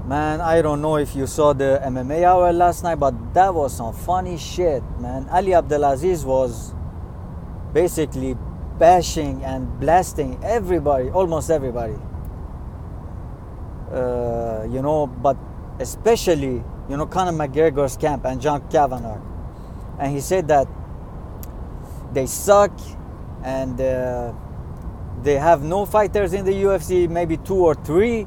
Man, I don't know if you saw the MMA hour last night, but that was some funny shit, man. Ali Abdelaziz was basically bashing and blasting everybody, almost everybody. But especially, Conor McGregor's camp and John Kavanagh. And he said that they suck and they have no fighters in the UFC, maybe 2 or 3.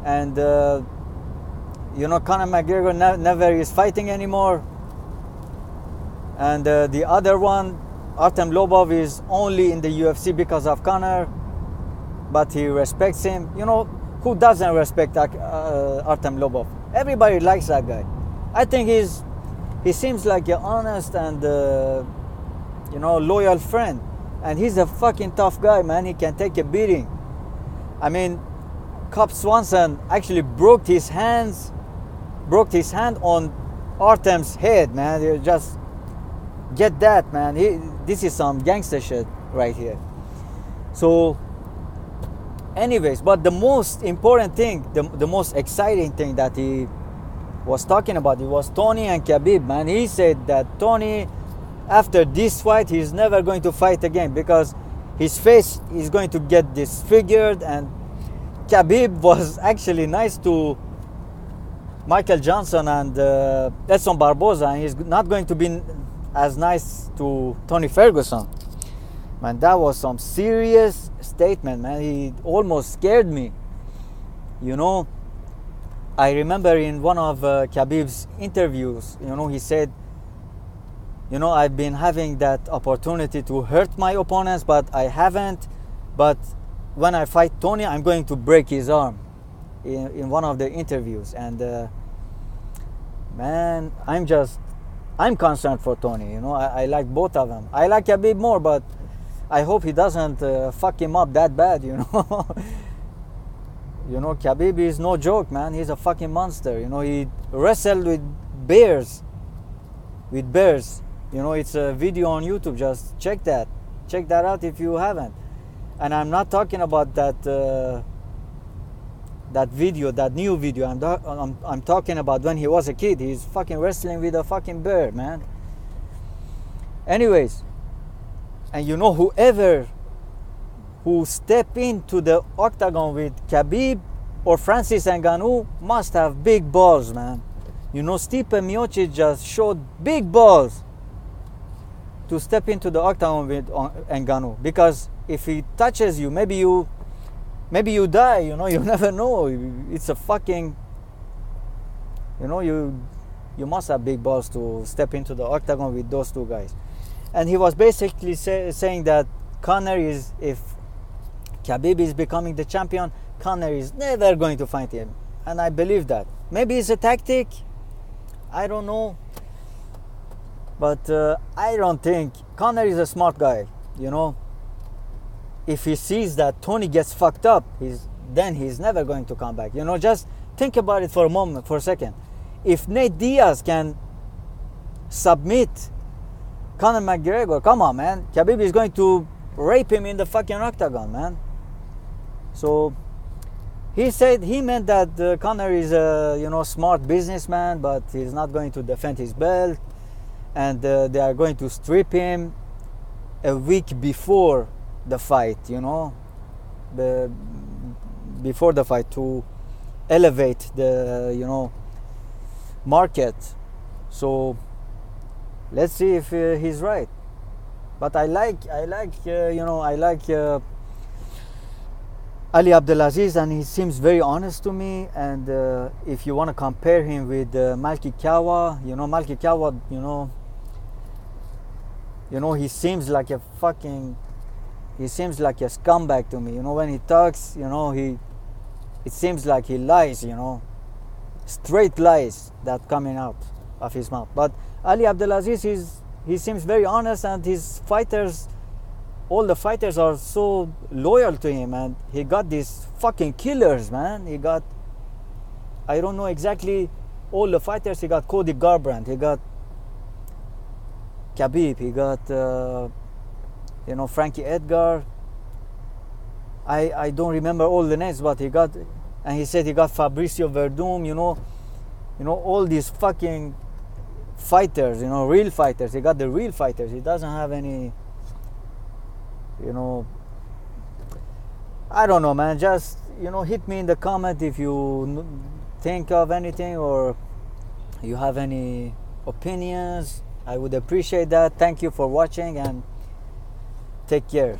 And, Conor McGregor never is fighting anymore. And the other one, Artem Lobov, is only in the UFC because of Conor, but he respects him. Who doesn't respect Artem Lobov? Everybody likes that guy. I think he seems like an honest and loyal friend, and he's a fucking tough guy, man. He can take a beating. I mean, Cub Swanson actually broke his hand on Artem's head, man. You just get that, man. This is some gangster shit right here. So anyways, but the most important thing, the most exciting thing that he was talking about, it was Tony and Khabib, man. He said that Tony, after this fight, he's never going to fight again because his face is going to get disfigured. And Khabib was actually nice to Michael Johnson and Edson Barboza, and he's not going to be as nice to Tony Ferguson. Man, that was some serious statement, man. He almost scared me. I remember in one of Khabib's interviews, he said, I've been having that opportunity to hurt my opponents, but I haven't. But when I fight Tony, I'm going to break his arm, in one of the interviews. And man, I'm concerned for Tony. I like both of them. I like Khabib more, but I hope he doesn't fuck him up that bad. Khabib is no joke, man. He's a fucking monster. He wrestled with bears. It's a video on YouTube. Just check that out if you haven't. And I'm not talking about that video, that new video. I'm talking about when he was a kid. He's fucking wrestling with a fucking bear, man. Anyways, and whoever who step into the octagon with Khabib or Francis Ngannou must have big balls, man. Stipe Miocic just showed big balls to step into the octagon with Ngannou, because if he touches you, maybe you die. You never know. It's a fucking, you must have big balls to step into the octagon with those two guys. And he was basically saying that Conor is, if Khabib is becoming the champion, Conor is never going to fight him. And I believe that. Maybe it's a tactic. I don't know. But I don't think Conor is a smart guy. If he sees that Tony gets fucked up, then he's never going to come back. Just think about it for a second. If Nate Diaz can submit Conor McGregor, come on, man. Khabib is going to rape him in the fucking octagon, man. So he meant that Conor is a smart businessman, but he's not going to defend his belt, and they are going to strip him a week before the fight, before the fight, to elevate the market. So let's see if he's right. But I like Ali Abdelaziz, and he seems very honest to me. And if you want to compare him with Malki Kawa, Malki Kawa, he seems like a scumbag to me. When he talks, it seems like he lies, straight lies that coming out of his mouth. But Ali Abdelaziz, he seems very honest, and his fighters, all the fighters are so loyal to him, and he got these fucking killers, man. He got, I don't know exactly all the fighters. He got Cody Garbrandt, he got Khabib, he got Frankie Edgar. I don't remember all the names, but he got And he said he got Fabricio Verdum, all these fucking fighters, real fighters. He got the real fighters. He doesn't have any, I don't know, man. Just, hit me in the comment if you think of anything or you have any opinions. I would appreciate that. Thank you for watching and take care.